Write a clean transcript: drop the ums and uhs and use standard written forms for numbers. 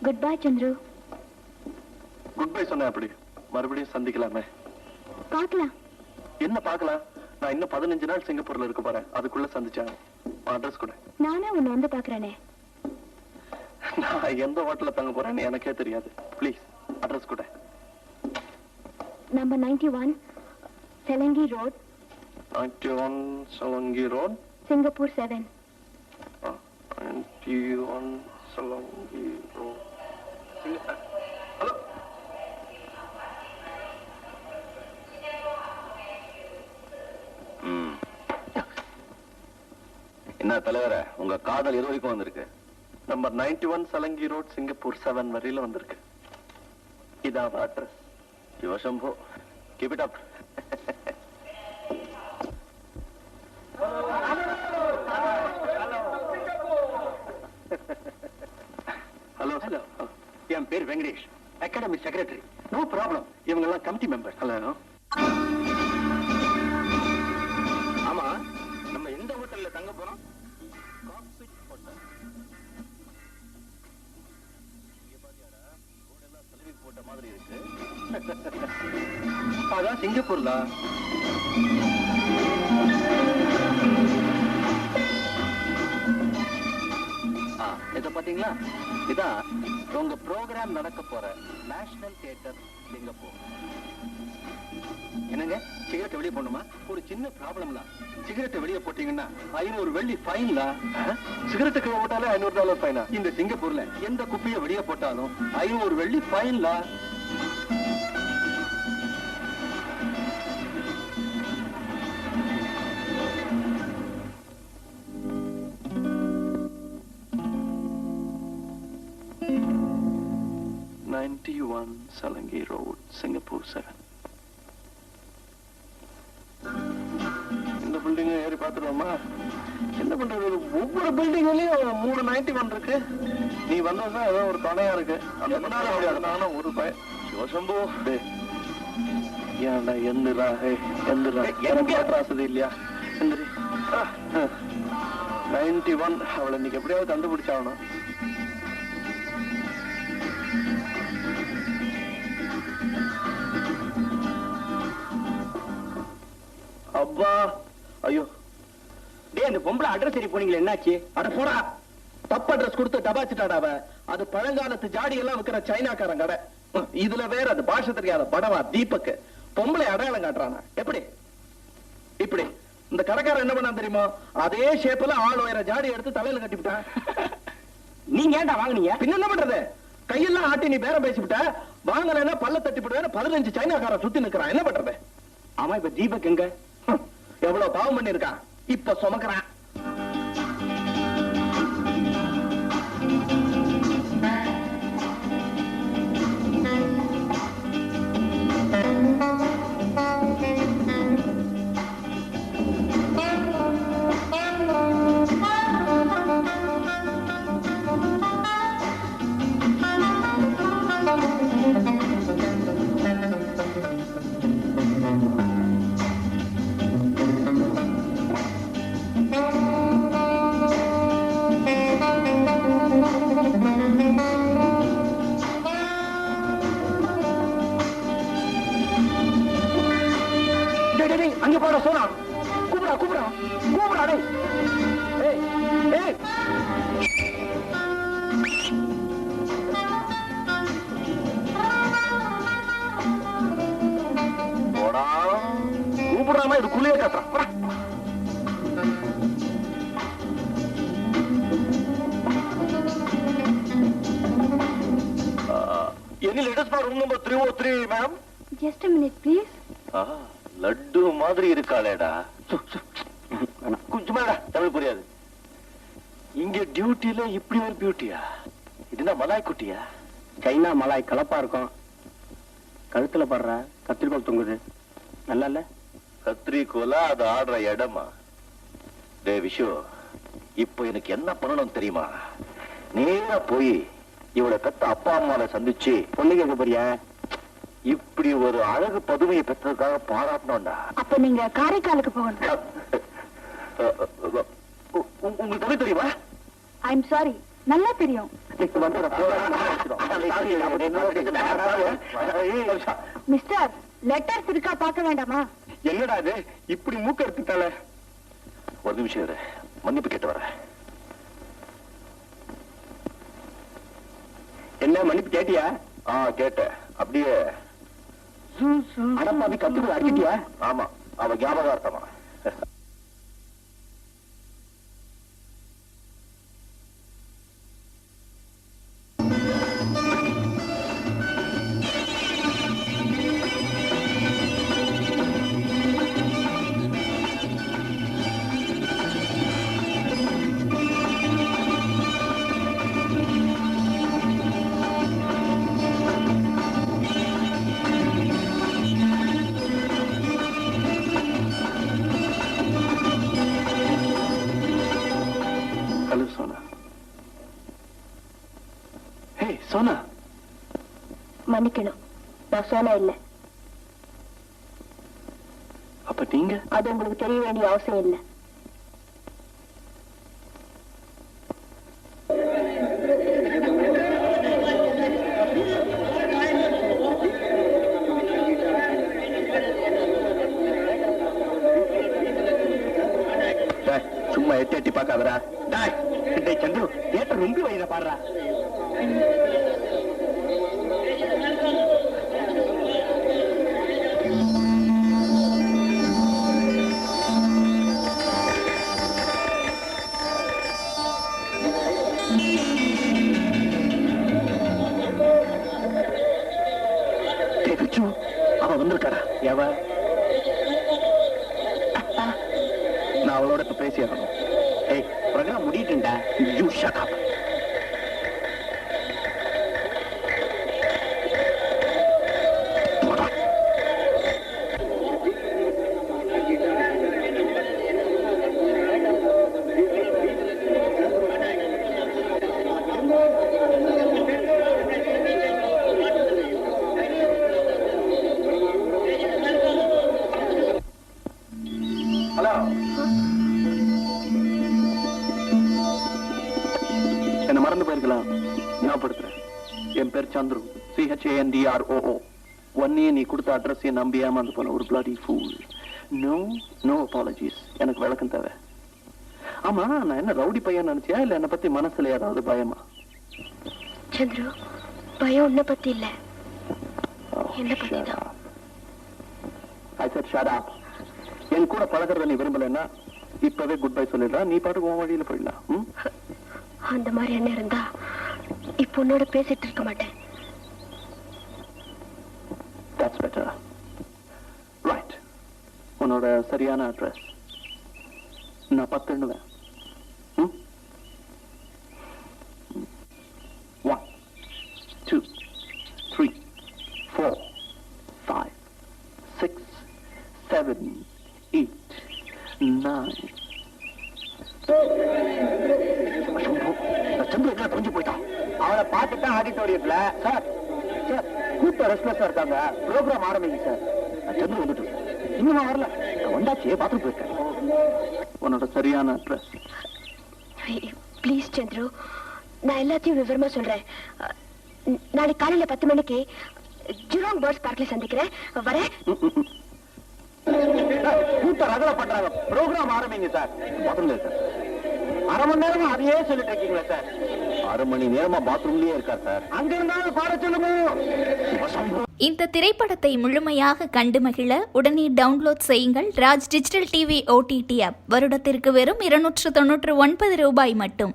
Good bye Chandru. Good bye சொன்ன அப்படி மறுபடியும் சந்திக்கலாமே. பார்க்கலாம். என்ன பார்க்கலாம்? நான் இன்னும் 15 நாள் சிங்கப்பூர்ல இருக்க போறேன். அதுக்குள்ள சந்திச்சாங்க. அட்ரஸ் கூட. நானே உன்னை வந்து பாக்குறேனே. நான் எந்த ஹோட்டல்ல தங்க போறேன்னு எனக்கே தெரியாது. ப்ளீஸ் அட்ரஸ் கூட. Number 91 Selegie road. 91 Selegie road, Singapore 7. 91 Selegie road. Hello. என்ன தலைவர, உங்க காதல் எது வரைக்கும் வந்திருக்கு? நம்பர் 91 சலங்கி ரோட், சிங்கப்பூர் 7 வரையில வந்திருக்கு. இதான் address. Sivasambo, keep it up. Hello. Hello. என் பேர் Venkatesh, academy secretary. No problem, இவங்க எல்லாம் கமிட்டி மெம்பர். ஹலோ. ஆமா, நம்ம எந்த ஹோட்டல்ல தங்க போறோம்? Cockpit hotel. இங்க பாத்தியாடா, ரோட் எல்லாம் சலுகை போட்ட மாதிரி இருக்கு. அதான் சிங்கப்பூர்ல. இத பாத்தீங்களா? இதான் உங்க ப்ரோக்ராம் நடக்க போற நேஷனல் தியேட்டர் சிங்கப்பூர். என்னங்க, சிகரெட் வெளியே போடணுமா? ஒரு சின்ன ப்ராப்ளம்ல, சிகரெட் வெளியே போட்டீங்கன்னா 500 வெள்ளி ஃபைன்ல. சிகரெட்டுக்கு போட்டாலே $500 ஃபைனா? இந்த சிங்கப்பூர்ல எந்த குப்பையை வெளியே போட்டாலும் 500 வெள்ளி ஃபைன்ல. Salangi Road, Singapore 7. இந்த பில்டிங் ஏறி பார்த்துருவோமா? என்ன பண்றது, ஒவ்வொரு பில்டிங்லயும் 391 இருக்கு. நீ வந்தா ஏதோ ஒரு துணையா இருக்கு. அந்த முடியாது. நானும் ஒரு பையன் சிவசம்பு. ஏன்டா எந்திரா வசதி இல்லையா? 91 அவளை இன்னைக்கு எப்படியாவது கண்டுபிடிச்சாகணும். அப்பா, ஐயோ, டே, அந்த பொம்பளை அட்ரஸ் சரி போனீங்களே, என்னாச்சு? அட போடா, தப்பு அட்ரஸ் கொடுத்து டபாச்சிட்டாடாவ. அது பழங்காலத்து ஜாடி எல்லாம் விற்கிற சைனாக்காரன் கடை. இதுல வேற அது பாஷை தெரியாத படவா தீபக் பொம்பளை அடையாளம் காட்டுறானா? எப்படி இப்படி? இந்த கடைக்காரன் என்ன பண்ணா தெரியுமா? அதே ஷேப்ல ஆள் உயர ஜாடி எடுத்து தலையில கட்டிவிட்டான். நீங்க ஏன்டா வாங்குனீங்க? பின்ன என்ன பண்றது? கையெல்லாம் ஆட்டி நீ பேரம் பேசிவிட்ட. வாங்கலன்னா பல்ல தட்டி போடுவேன். 15 சைனாக்காரன் சுத்தி நிக்கிறான். என்ன பண்றது? ஆமா, இப்ப தீபக் எங்க? எவ்வளவு பாவம் பண்ணிருக்கான், இப்ப சுமக்கிறான். அங்க போட சொன்னா கூப்பிடா கூப்பிடா கூப்பிடா. டேய் ஏய், போடா, கூப்பிடாம இதுக்குள்ளேயே கத்துறான். Any latest for room number 303, ma'am? Just a minute, please. Laddu மாதிரி இருக்காளேடா. கொஞ்சமா தமிழ் புரியாது. இங்க டியூட்டில இப்படி ஒரு பியூட்டியா? இதுனா மலாய் குட்டியா? சைனா மலாய் கலப்பா இருக்கும். கழுத்துல படுற கத்திரிக்கோல் தொங்குது. நல்லா இல்ல? கத்திரிக்கோலா அது ஆடுற இடமா? டே விஷு, இப்போ எனக்கு என்ன பண்ணணும் தெரியுமா? நேரா போய் இவளை பெத்த அப்பா அம்மாவை சந்திச்சு பொண்ணு கேட்க போறியா? இப்படி ஒரு அழகு பதுமையை பெற்றதுக்காக பாராட்டணும்டா. அப்ப நீங்க காரைக்காலுக்கு போகணும். உங்களுக்கு தமிழ் தெரியுமா? ஐ எம் சாரி, நல்லா தெரியும். மிஸ்டர் லெட்டர்ஸ் இருக்கா பார்க்க வேண்டாமா? என்னடா இது இப்படி மூக்க எடுத்துட்டால? ஒரு நிமிஷம் இரு, மன்னிப்பு கேட்டு வரேன். என்ன மன்னிப்பு கேட்டியா? கேட்டேன். அப்படியே அடப்பாவி கத்துக்கு அடிக்கிட்டியா? ஆமா, அவ ஞாபகார்த்தமா. ஹலோ சோனா. ஹே சோனா. மன்னிக்கணும், நான் சோனா இல்ல. அப்ப நீங்க? அது உங்களுக்கு தெரிய வேண்டிய அவசியம் இல்ல. சும்மா எட்டி எட்டி பாக்காதரா. சந்துரு தியேட்டர் ரொம்ப வயத பாடுறா. அவ வந்திருக்காடா. எவ? நான் அவளோட இப்ப பேசியாகணும். ஏய், ப்ரோக்ராம் முடிட்டுண்டா. You shut up. ஹலோ. என்ன மறந்து போயிருக்கலாம், ஞாபகப்படுத்துறேன். என் பேர் சந்துரு, CHANDROO. ஒன்னையே நீ கொடுத்த அட்ரஸையும் நம்பி ஏமாந்து போன ஒரு bloody fool. No apologies. எனக்கு விளக்கம் தேவை. ஆமா, நான் என்ன ரவுடி பையன் நினைச்சியா இல்ல என்ன பத்தி மனசுல ஏதாவது பயமா? சந்துரு, பயம் உன்னை பத்தி இல்ல, என்ன பத்தி தான். I said shut up. என் கூட பழகிறத நீ விரும்பலன்னா இப்பவே குட் பை சொல்லிடலாம். நீ பாட்டுக்கு உன் வழியில போயிடலாம். அந்த மாதிரி என்ன இருந்தா இப்ப உன்னோட பேசிட்டு இருக்க மாட்டேன். That's better. Right. உன்னோட சரியான அட்ரஸ் நான் 10 எண்ணுவேன். 1 2 3 4 5 6 7 8 9. சந்திர எங்க கொஞ்சம் போயிட்டான். அவனை பார்த்துட்டான் ஆடிட்டோரியத்துல. சார் கூட்டம் ரெஸ்ட்லெஸ்ஸா இருக்காங்க, ப்ரோக்ராம் ஆரம்பிங்க சார். சந்திர வந்துட்டு இன்னும் நான் வரல. வந்தாச்சு, பாத்ரூம் போயிருக்கேன். உன்னோட சரியான அட்ரஸ்? ப்ளீஸ் சந்துரு, நான் எல்லாத்தையும் விவரமா சொல்றேன். நாளைக்கு காலையில 10 மணிக்கு ஜூராங் பேர்ட்ஸ் பார்க்ல சந்திக்கிறேன். வரேன். கூட்டம் ரகல பண்றாங்க, ப்ரோக்ராம் ஆரம்பிங்க சார். பாத்ரூம்ல இருக்க. அரை மணி நேரமா அதையே சொல்லிட்டு இருக்கீங்களா சார்? அரை மணி நேரமா பாத்ரூம்லயே இருக்கார் சார். அங்க இருந்தாலும் பாட சொல்லுங்க. இந்த திரைப்படத்தை முழுமையாக கண்டு மகிழ உடனே டவுன்லோட் செய்யுங்கள் Raj digital TV OTT app. வருடத்திற்கு வெறும் 299 ரூபாய் மட்டும்.